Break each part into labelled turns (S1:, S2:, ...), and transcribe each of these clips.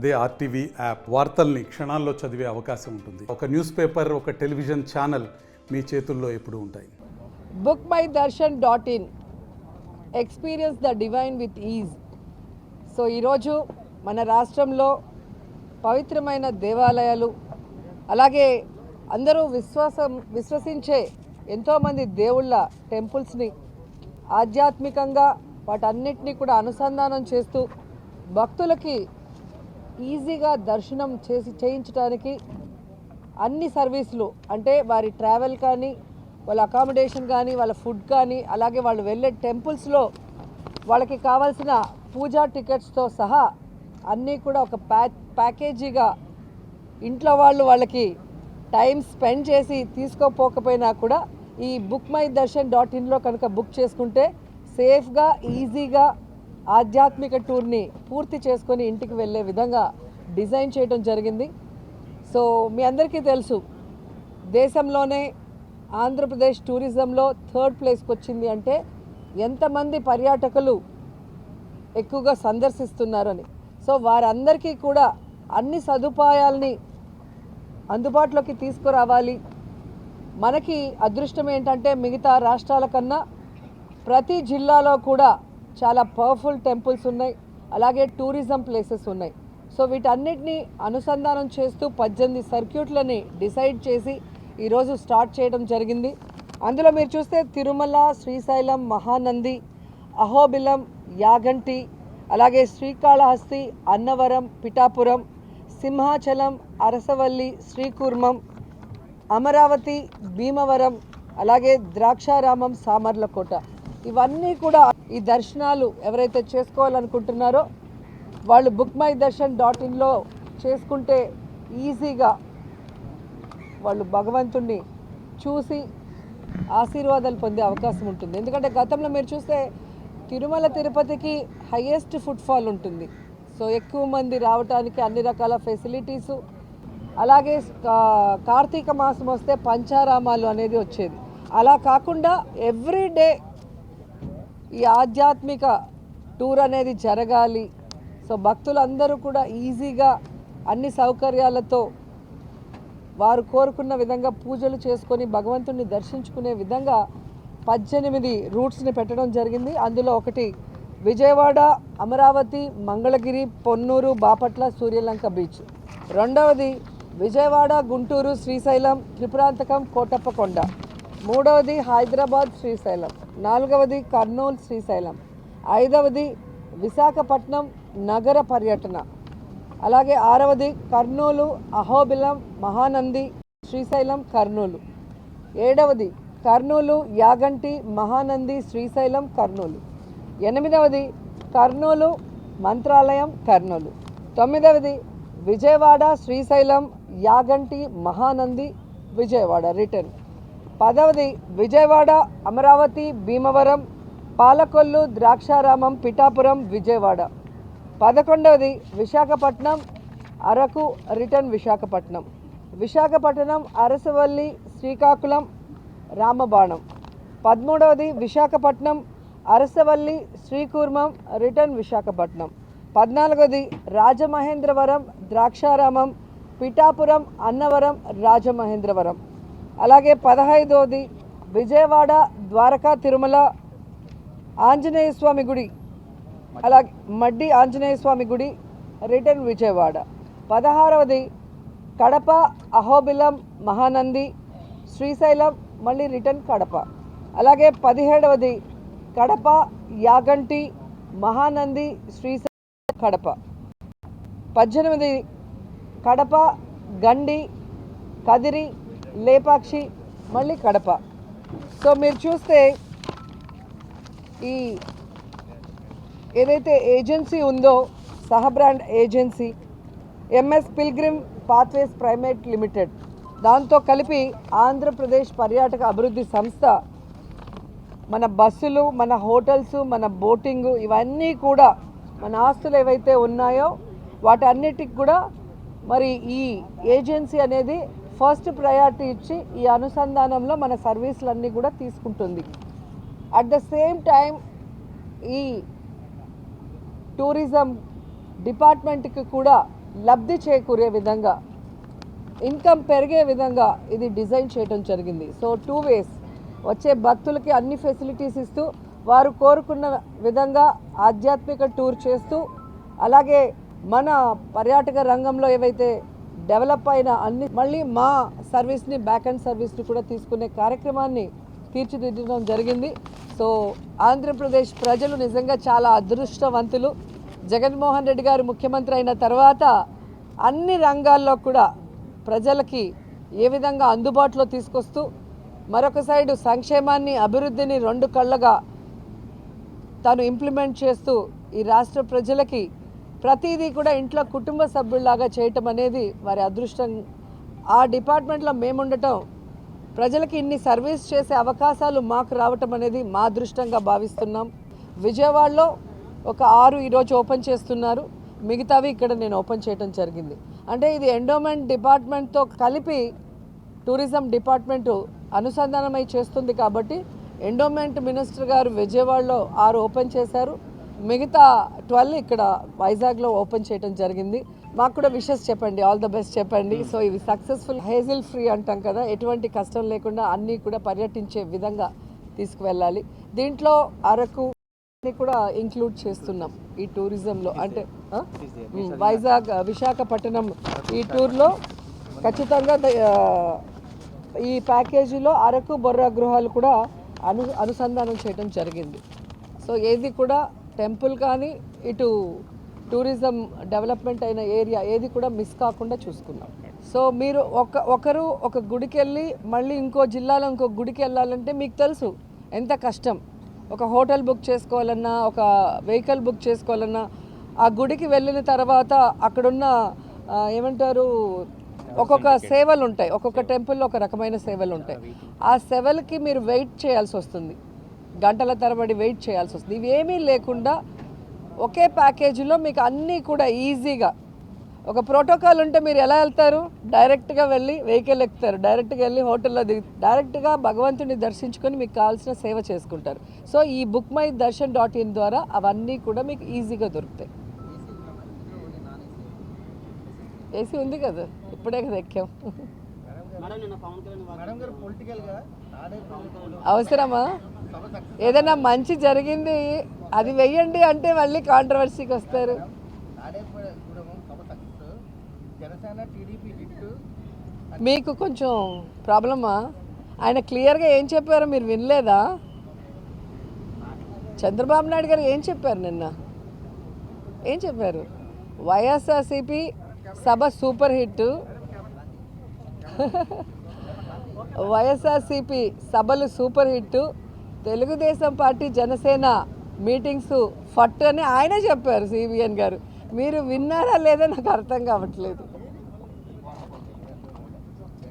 S1: అదే RTV app వార్తల్ని క్షణాల్లో చదివే అవకాశం ఉంటుంది. ఒక న్యూస్ పేపర్, ఒక టెలివిజన్ ఛానల్ మీ చేతుల్లో ఎప్పుడూ ఉంటాయి.
S2: bookmydarshan.in experience the divine with is. So ఈరోజు మన రాష్ట్రంలో పవిత్రమైన దేవాలయాలు, అలాగే అందరూ విశ్వసించే ఎంతోమంది దేవుళ్ళ టెంపుల్స్ని ఆధ్యాత్మికంగా వాటన్నిటినీ కూడా అనుసంధానం చేస్తూ భక్తులకి ఈజీగా దర్శనం చేయించడానికి అన్ని సర్వీసులు, అంటే వారి ట్రావెల్ కానీ, వాళ్ళ అకామిడేషన్ కానీ, వాళ్ళ ఫుడ్ కానీ, అలాగే వాళ్ళు వెళ్ళే టెంపుల్స్లో వాళ్ళకి కావాల్సిన పూజా టికెట్స్తో సహా అన్నీ కూడా ఒక ప్యాకేజీగా ఇంట్లో వాళ్ళకి టైం స్పెండ్ చేసి తీసుకోపోకపోయినా కూడా ఈ bookmydarshan.inలో కనుక బుక్ చేసుకుంటే సేఫ్గా, ఈజీగా ఆధ్యాత్మిక టూర్ని పూర్తి చేసుకొని ఇంటికి వెళ్ళే విధంగా డిజైన్ చేయడం జరిగింది. సో మీ అందరికీ తెలుసు, దేశంలోనే ఆంధ్రప్రదేశ్ టూరిజంలో 3rd ప్లేస్కి వచ్చింది అంటే ఎంతమంది పర్యాటకులు ఎక్కువగా సందర్శిస్తున్నారని. సో వారందరికీ కూడా అన్ని సదుపాయాలని అందుబాటులోకి తీసుకురావాలి. మనకి అదృష్టం ఏంటంటే మిగతా రాష్ట్రాల కన్నా ప్రతి జిల్లాలో కూడా చాలా పవర్ఫుల్ టెంపుల్స్ ఉన్నాయి, అలాగే టూరిజం ప్లేసెస్ ఉన్నాయి. సో వీటన్నిటిని అనుసంధానం చేస్తూ 18 సర్క్యూట్లని డిసైడ్ చేసి ఈరోజు స్టార్ట్ చేయడం జరిగింది. అందులో మీరు చూస్తే తిరుమల, శ్రీశైలం, మహానంది, అహోబిలం, యాగంటి, అలాగే శ్రీకాళహస్తి, అన్నవరం, పిఠాపురం, సింహాచలం, అరసవల్లి, శ్రీకూర్మం, అమరావతి, భీమవరం, అలాగే ద్రాక్షారామం, సామర్లకోట, ఇవన్నీ కూడా ఈ దర్శనాలు ఎవరైతే చేసుకోవాలనుకుంటున్నారో వాళ్ళు bookmydarshan.inలో చేసుకుంటే ఈజీగా వాళ్ళు భగవంతుణ్ణి చూసి ఆశీర్వాదాలు పొందే అవకాశం ఉంటుంది. ఎందుకంటే గతంలో మీరు చూస్తే తిరుమల తిరుపతికి హైయెస్ట్ ఫుట్ఫాల్ ఉంటుంది. సో ఎక్కువ మంది రావడానికి అన్ని రకాల ఫెసిలిటీసు, అలాగే కార్తీక మాసం వస్తే పంచారామాలు అనేది వచ్చేది. అలా కాకుండా ఎవ్రీడే ఈ ఆధ్యాత్మిక టూర్ అనేది జరగాలి. సో భక్తులందరూ కూడా ఈజీగా అన్ని సౌకర్యాలతో వారు కోరుకున్న విధంగా పూజలు చేసుకొని భగవంతుడిని దర్శించుకునే విధంగా 18 రూట్స్ని పెట్టడం జరిగింది. అందులో ఒకటి విజయవాడ, అమరావతి, మంగళగిరి, పొన్నూరు, బాపట్ల, సూర్యలంక బీచ్. రెండవది విజయవాడ, గుంటూరు, శ్రీశైలం, త్రిపురాంతకం, కోటప్పకొండ. మూడవది హైదరాబాద్, శ్రీశైలం. నాలుగవది కర్నూలు, శ్రీశైలం. ఐదవది విశాఖపట్నం నగర పర్యటన. అలాగే ఆరవది కర్నూలు, అహోబిలం, మహానంది, శ్రీశైలం, కర్నూలు. ఏడవది కర్నూలు, యాగంటి, మహానంది, శ్రీశైలం, కర్నూలు. ఎనిమిదవది కర్నూలు, మంత్రాలయం, కర్నూలు. తొమ్మిదవది విజయవాడ, శ్రీశైలం, యాగంటి, మహానంది, విజయవాడ రిటర్న్. 10వది విజయవాడ, అమరావతి, భీమవరం, పాలకొల్లు, ద్రాక్షారామం, పిఠాపురం, విజయవాడ. 11వది విశాఖపట్నం, అరకు రిటర్న్ విశాఖపట్నం. విశాఖపట్నం, అరసవల్లి, శ్రీకాకుళం, రామబాణం. 13వది విశాఖపట్నం, అరసవల్లి, శ్రీకూర్మం రిటర్న్ విశాఖపట్నం. 14వది రాజమహేంద్రవరం, ద్రాక్షారామం, పిఠాపురం, అన్నవరం, రాజమహేంద్రవరం. అలాగే 15వది విజయవాడ, ద్వారకా, తిరుమల, ఆంజనేయ స్వామి గుడి, అలాగే మడ్డి ఆంజనేయ స్వామి గుడి రిటర్న్ విజయవాడ. 16వది కడప, అహోబిలం, మహానంది, శ్రీశైలం, మళ్ళీ రిటర్న్ కడప. అలాగే 17వది కడప, యాగంటి, మహానంది, శ్రీశైలం, కడప. 18వది కడప, గండి, కదిరి, లేపాక్షి, మళ్ళీ కడప. సో మీరు చూస్తే ఈ ఏదైతే ఏజెన్సీ ఉందో సహ brand agency MS pilgrim pathways private limited, దాంతో కలిపి ఆంధ్రప్రదేశ్ పర్యాటక అభివృద్ధి సంస్థ మన బస్సులు, మన హోటల్స్, మన బోటింగు, ఇవన్నీ కూడా మన ఆస్తులు ఏవైతే ఉన్నాయో వాటన్నిటికి కూడా మరి ఈ ఏజెన్సీ అనేది ఫస్ట్ ప్రయారిటీ ఇచ్చి ఈ అనుసంధానంలో మన సర్వీసులన్నీ కూడా తీసుకుంటుంది. అట్ ద సేమ్ టైం ఈ టూరిజం డిపార్ట్మెంట్కి కూడా లబ్ధి చేకూరే విధంగా, ఇన్కమ్ పెరిగే విధంగా ఇది డిజైన్ చేయడం జరిగింది. సో 2 ways, వచ్చే భక్తులకి అన్ని ఫెసిలిటీస్ ఇస్తూ వారు కోరుకున్న విధంగా ఆధ్యాత్మిక టూర్ చేస్తూ, అలాగే మన పర్యాటక రంగంలో ఏవైతే డెవలప్ అయిన అన్ని మళ్ళీ మా సర్వీస్ని, బ్యాక్ అండ్ సర్వీస్ని కూడా తీసుకునే కార్యక్రమాన్ని తీర్చిదిద్దడం జరిగింది. సో ఆంధ్రప్రదేశ్ ప్రజలు నిజంగా చాలా అదృష్టవంతులు. జగన్మోహన్ రెడ్డి గారు ముఖ్యమంత్రి అయిన తర్వాత అన్ని రంగాల్లో కూడా ప్రజలకి ఏ విధంగా అందుబాటులో తీసుకొస్తూ, మరొక సైడు సంక్షేమాన్ని, అభివృద్ధిని 2 కళ్ళగా తాను ఇంప్లిమెంట్ చేస్తూ ఈ రాష్ట్ర ప్రజలకి ప్రతిదీ కూడా ఇంట్లో కుటుంబ సభ్యుల్లాగా చేయటం అనేది వారి అదృష్టం. ఆ డిపార్ట్మెంట్లో మేముండటం, ప్రజలకి ఇన్ని సర్వీస్ చేసే అవకాశాలు మాకు రావటం అనేది మా అదృష్టంగా భావిస్తున్నాం. విజయవాడలో ఒక 6 ఈరోజు ఓపెన్ చేస్తున్నారు, మిగతావి ఇక్కడ నేను ఓపెన్ చేయడం జరిగింది. అంటే ఇది ఎండోమెంట్ డిపార్ట్మెంట్తో కలిపి టూరిజం డిపార్ట్మెంటు అనుసంధానమై చేస్తుంది కాబట్టి ఎండోమెంట్ మినిస్టర్ గారు విజయవాడలో 6 ఓపెన్ చేశారు, మిగతా 12 ఇక్కడ వైజాగ్లో ఓపెన్ చేయడం జరిగింది. మాకు కూడా విషెస్ చెప్పండి, ఆల్ ద బెస్ట్ చెప్పండి. సో ఇవి సక్సెస్ఫుల్, హేజిల్ ఫ్రీ అంటాం కదా, ఎటువంటి కష్టం లేకుండా అన్నీ కూడా పర్యటించే విధంగా తీసుకువెళ్ళాలి. దీంట్లో అరకు కూడా ఇంక్లూడ్ చేస్తున్నాం ఈ టూరిజంలో. అంటే వైజాగ్, విశాఖపట్నం ఈ టూర్లో ఖచ్చితంగా ఈ ప్యాకేజీలో అరకు, బొర్రా గృహాలు కూడా అనుసంధానం చేయడం జరిగింది. సో ఏది కూడా టెంపుల్ కానీ ఇటు టూరిజం డెవలప్మెంట్ అయిన ఏరియా ఏది కూడా మిస్ కాకుండా చూసుకున్నాం. సో మీరు ఒకరు ఒక గుడికి వెళ్ళి మళ్ళీ ఇంకో జిల్లాలో ఇంకో గుడికి వెళ్ళాలంటే మీకు తెలుసు ఎంత కష్టం. ఒక హోటల్ బుక్ చేసుకోవాలన్నా, ఒక వెహికల్ బుక్ చేసుకోవాలన్నా, ఆ గుడికి వెళ్ళిన తర్వాత అక్కడున్న ఏమంటారు, ఒక్కొక్క సేవలు ఉంటాయి, ఒక్కొక్క టెంపుల్లో ఒక రకమైన సేవలు ఉంటాయి. ఆ సేవలకి మీరు వెయిట్ చేయాల్సి వస్తుంది, గంటల తరబడి వెయిట్ చేయాల్సి వస్తుంది. ఇవేమీ లేకుండా ఒకే ప్యాకేజీలో మీకు అన్నీ కూడా ఈజీగా, ఒక ప్రోటోకాల్ ఉంటే మీరు ఎలా వెళ్తారు, డైరెక్ట్గా వెళ్ళి వెహికల్ ఎక్కుతారు, డైరెక్ట్గా వెళ్ళి హోటల్లో దిగి డైరెక్ట్గా భగవంతుని దర్శించుకొని మీకు కావాల్సిన సేవ చేసుకుంటారు. సో ఈ bookmydarshan.in ద్వారా అవన్నీ కూడా మీకు ఈజీగా దొరుకుతాయి. ఏసీ ఉంది కదా, ఇప్పుడే కదా ఎక్కాం. అవసరమా? ఏదైనా మంచి జరిగింది అది వెయ్యండి అంటే మళ్ళీ కాంట్రవర్సీకి వస్తారు. మీకు కొంచెం ప్రాబ్లమా? ఆయన క్లియర్గా ఏం చెప్పారో మీరు వినలేదా? చంద్రబాబు నాయుడు గారు ఏం చెప్పారు నిన్న? ఏం చెప్పారు? వైఎస్ఆర్సీపీ సభ సూపర్ హిట్, వైఎస్ఆర్సీపీ సభలు super hit, Telugu Desam party Janasena meetings ఫట్ అని ఆయనే చెప్పారు సిబిఎన్ గారు. మీరు విన్నారా లేదా నాకు అర్థం కావట్లేదు.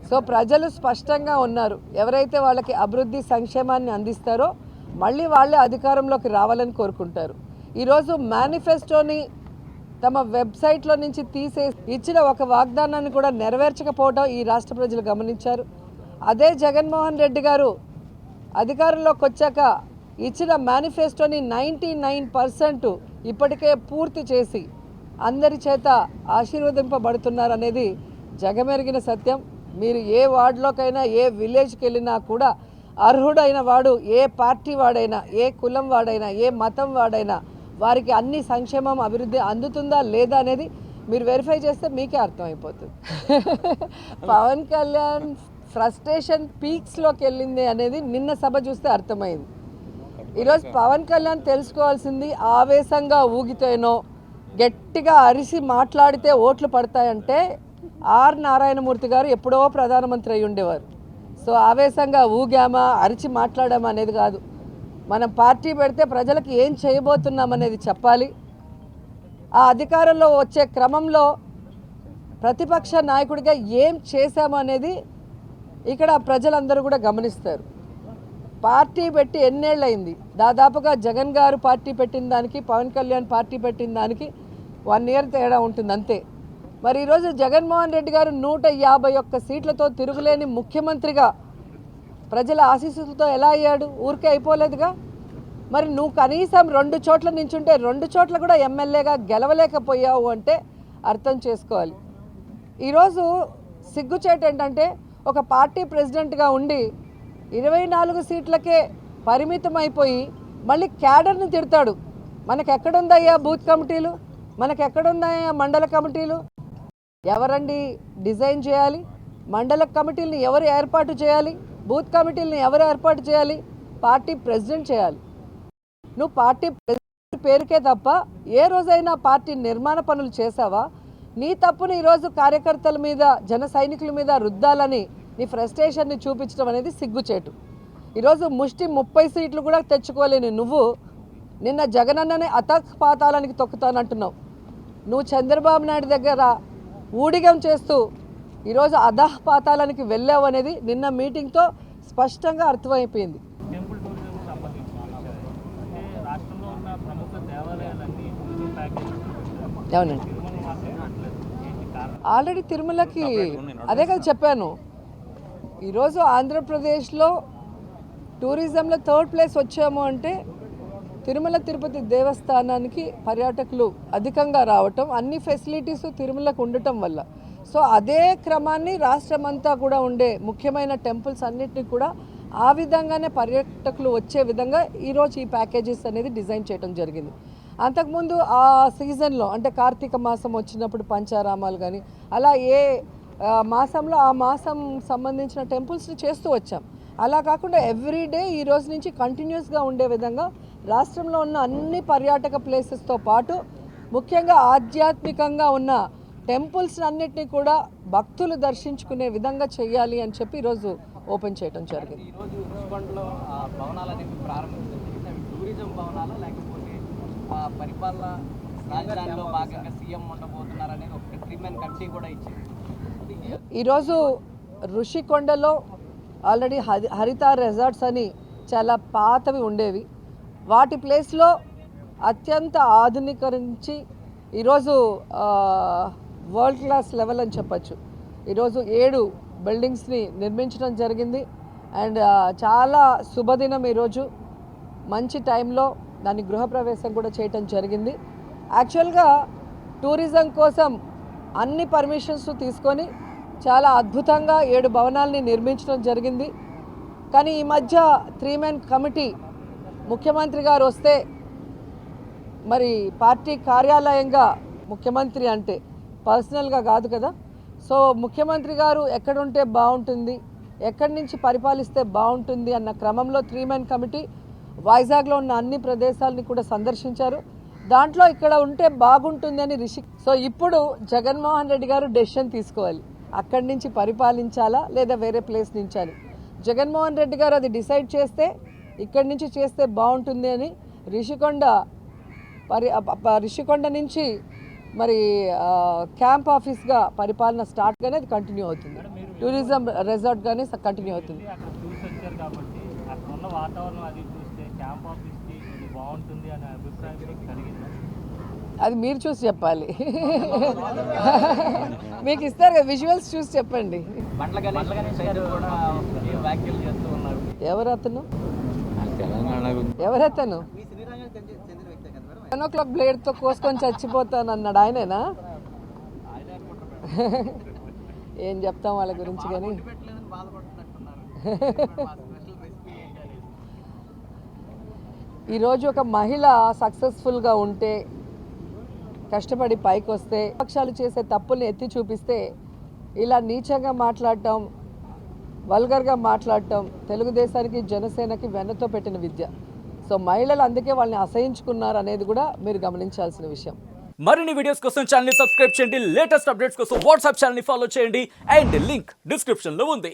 S2: సో ప్రజలు స్పష్టంగా ఉన్నారు, ఎవరైతే వాళ్ళకి అభివృద్ధి సంక్షేమాన్ని అందిస్తారో మళ్ళీ వాళ్ళే అధికారంలోకి రావాలని కోరుకుంటారు. ఈరోజు మేనిఫెస్టోని తమ వెబ్సైట్లో నుంచి తీసేసి ఇచ్చిన ఒక వాగ్దానాన్ని కూడా నెరవేర్చకపోవడం ఈ రాష్ట్ర ప్రజలు గమనించారు. అదే జగన్మోహన్ రెడ్డి గారు అధికారంలోకి వచ్చాక ఇచ్చిన మేనిఫెస్టోని 99% ఇప్పటికే పూర్తి చేసి అందరి చేత ఆశీర్వదింపబడుతున్నారు అనేది జగమెరిగిన సత్యం. మీరు ఏ వార్డులోకైనా, ఏ విలేజ్కి వెళ్ళినా కూడా అర్హుడైన వాడు, ఏ పార్టీ వాడైనా, ఏ కులం వాడైనా, ఏ మతం వాడైనా వారికి అన్ని సంక్షేమం, అభివృద్ధి అందుతుందా లేదా అనేది మీరు వెరిఫై చేస్తే మీకే అర్థమైపోతుంది. పవన్ కళ్యాణ్ ఫ్రస్ట్రేషన్ పీక్స్లోకి వెళ్ళింది అనేది నిన్న సభ చూస్తే అర్థమైంది. ఈరోజు పవన్ కళ్యాణ్ తెలుసుకోవాల్సింది, ఆవేశంగా ఊగితేనో గట్టిగా అరిసి మాట్లాడితే ఓట్లు పడతాయంటే ఆర్ నారాయణమూర్తి గారు ఎప్పుడో ప్రధానమంత్రి అయి ఉండేవారు. సో ఆవేశంగా ఊగామా, అరిచి మాట్లాడామా అనేది కాదు. మనం పార్టీ పెడితే ప్రజలకు ఏం చేయబోతున్నాం అనేది చెప్పాలి. ఆ అధికారంలో వచ్చే క్రమంలో ప్రతిపక్ష నాయకుడిగా ఏం చేశాము అనేది ఇక్కడ ప్రజలందరూ కూడా గమనిస్తారు. పార్టీ పెట్టి ఎన్నేళ్ళయింది? దాదాపుగా జగన్ గారు పార్టీ పెట్టిన దానికి, పవన్ కళ్యాణ్ పార్టీ పెట్టిన దానికి 1 year తేడా ఉంటుంది అంతే. మరి ఈరోజు జగన్మోహన్ రెడ్డి గారు 151 సీట్లతో తిరుగులేని ముఖ్యమంత్రిగా ప్రజల ఆశీస్సులతో ఎలా అయ్యాడు? ఊరికే అయిపోలేదుగా. మరి నువ్వు కనీసం 2 చోట్ల నించుంటే 2 చోట్ల కూడా ఎమ్మెల్యేగా గెలవలేకపోయావు అంటే అర్థం చేసుకోవాలి. ఈరోజు సిగ్గుచేటు ఏంటంటే ఒక పార్టీ ప్రెసిడెంట్గా ఉండి 24 సీట్లకే పరిమితం అయిపోయి మళ్ళీ క్యాడర్ని తిడతాడు. మనకెక్కడుందయ్యా బూత్ కమిటీలు, మనకెక్కడుందయ్యా మండల కమిటీలు? ఎవరండి డిజైన్ చేయాలి? మండల కమిటీలను ఎవరు ఏర్పాటు చేయాలి? బూత్ కమిటీలను ఎవరు ఏర్పాటు చేయాలి? పార్టీ ప్రెసిడెంట్ చేయాలి. నువ్వు పార్టీ ప్రెసిడెంట్ పేరుకే తప్ప ఏ రోజైనా పార్టీ నిర్మాణ పనులు చేసావా? నీ తప్పుని ఈరోజు కార్యకర్తల మీద, జన సైనికుల మీద రుద్దాలని నీ ఫ్రస్ట్రేషన్ని చూపించడం అనేది సిగ్గుచేటు. ఈరోజు ముష్టి 30 సీట్లు కూడా తెచ్చుకోలేని నువ్వు నిన్న జగనన్నని అతపాతాలానికి తొక్కుతానంటున్నావు. నువ్వు చంద్రబాబు నాయుడు దగ్గర ఊడిగం చేస్తూ ఈరోజు అధపాతాలానికి వెళ్ళావు అనేది నిన్న మీటింగ్తో స్పష్టంగా అర్థమైపోయింది.
S3: టెంపుల్ టూరిజం సంబంధించి అంటే రాష్ట్రంలో ఉన్న ప్రముఖ దేవాలయాలన్నీ టూరిజం ప్యాకేజ్
S2: అవునండి.
S3: తిరుమల మాత్రం అట్లేదు. ఏంటి కారణం?
S2: ఆల్రెడీ తిరుమలకి అదే కదా చెప్పాను. ఈరోజు ఆంధ్రప్రదేశ్లో టూరిజంలో 3rd ప్లేస్ వచ్చాము అంటే తిరుమల తిరుపతి దేవస్థానానికి పర్యాటకులు అధికంగా రావటం, అన్ని ఫెసిలిటీస్ తిరుమలకు ఉండటం వల్ల. సో అదే క్రమాన్ని రాష్ట్రమంతా కూడా ఉండే ముఖ్యమైన టెంపుల్స్ అన్నిటినీ కూడా ఆ విధంగానే పర్యాటకులు వచ్చే విధంగా ఈరోజు ఈ ప్యాకేజెస్ అనేది డిజైన్ చేయడం జరిగింది. అంతకుముందు ఆ సీజన్లో అంటే కార్తీక మాసం వచ్చినప్పుడు పంచారామాలు కానీ అలా ఏ మాసంలో ఆ మాసం సంబంధించిన టెంపుల్స్ని చేస్తూ వచ్చాం. అలా కాకుండా ఎవ్రీడే ఈ రోజు నుంచి కంటిన్యూస్గా ఉండే విధంగా రాష్ట్రంలో ఉన్న అన్ని పర్యాటక ప్లేసెస్తో పాటు ముఖ్యంగా ఆధ్యాత్మికంగా ఉన్న టెంపుల్స్ అన్నిటినీ కూడా భక్తులు దర్శించుకునే విధంగా చేయాలి అని చెప్పి ఈరోజు ఓపెన్ చేయడం జరిగింది.
S4: ఈరోజు రుషికొండలో భవనాలు అనేవి ప్రారంభించారు. టూరిజం భవనాలు లేకపోతే పరిపాలన రాజధానిలో భాగంగా సీఎం ఉండబోతున్నారు అనేది ఒక 3-man కమిటీ కూడా ఇచ్చింది.
S2: ఈరోజు రుషికొండలో ఆల్రెడీ హరిత రిసార్ట్స్ అని చాలా పాతవి ఉండేవి. వాటి ప్లేస్లో అత్యంత ఆధునీకరించి ఈరోజు వరల్డ్ క్లాస్ లెవెల్ అని చెప్పచ్చు. ఈరోజు 7 బిల్డింగ్స్ని నిర్మించడం జరిగింది. అండ్ చాలా శుభదినం ఈరోజు, మంచి టైంలో దాని గృహప్రవేశం కూడా చేయటం జరిగింది. యాక్చువల్గా టూరిజం కోసం అన్ని పర్మిషన్స్ తీసుకొని చాలా అద్భుతంగా 7 భవనాలని నిర్మించడం జరిగింది. కానీ ఈ మధ్య 3-man కమిటీ ముఖ్యమంత్రి గారు వస్తే మరి పార్టీ కార్యాలయంగా, ముఖ్యమంత్రి అంటే పర్సనల్గా కాదు కదా, సో ముఖ్యమంత్రి గారు ఎక్కడుంటే బాగుంటుంది, ఎక్కడి నుంచి పరిపాలిస్తే బాగుంటుంది అన్న క్రమంలో 3-man కమిటీ వైజాగ్లో ఉన్న అన్ని ప్రదేశాలని కూడా సందర్శించారు. దాంట్లో ఇక్కడ ఉంటే బాగుంటుంది అని సో ఇప్పుడు జగన్మోహన్ రెడ్డి గారు డెసిషన్ తీసుకోవాలి, అక్కడి నుంచి పరిపాలించాలా లేదా వేరే ప్లేస్ నుంచి అని. జగన్మోహన్ రెడ్డి గారు అది డిసైడ్ చేస్తే ఇక్కడి నుంచి చేస్తే బాగుంటుంది అని రిషికొండ నుంచి మరి క్యాంప్ ఆఫీస్గా పరిపాలన స్టార్ట్ గానే అది కంటిన్యూ అవుతుంది. టూరిజం రిసార్ట్ గానే కంటిన్యూ అవుతుంది.
S3: అక్కడ చూసి వచ్చారు కాబట్టి అక్కడ ఉన్న వాతావరణం అది చూస్తే క్యాంప్ ఆఫీస్కి ఇది బాగుంటుంది అనే అభిప్రాయం మీకు కలిగిందా?
S2: అది మీరు చూసి చెప్పాలి. మీకు ఇస్తారు కదా విజువల్స్, చూసి చెప్పండి.
S4: బండ్ల గణేష్ గారు కూడా వ్యాఖ్యలు చేస్తూ ఉన్నారు.
S2: ఎవరతను? 10 o'clock బ్లేడ్తో కోసుకొని చచ్చిపోతాను అన్నాడు ఆయనేనా? ఏం చెప్తాం వాళ్ళ గురించి. కానీ ఈరోజు ఒక మహిళ సక్సెస్ఫుల్గా ఉంటే, కష్టపడి పైకి వస్తే, పక్షాలు చేసే తప్పుల్ని ఎత్తి చూపిస్తే ఇలా నీచంగా మాట్లాడటం, వల్గర్గా మాట్లాడటం తెలుగుదేశానికి, జనసేనకి వెన్నతో పెట్టిన విద్య. సో మహిళలు అందుకే వాళ్ళని అసహించుకున్నారు అనేది కూడా మీరు గమనించాల్సిన విషయం.
S5: మరిన్ని వీడియోస్ కోసం ఛానల్ ని సబ్స్క్రైబ్ చేయండి, లేటెస్ట్ అప్డేట్స్ కోసం వాట్సాప్ ఛానల్ ని ఫాలో చేయండి అండ్ లింక్ డిస్క్రిప్షన్ లో ఉంది.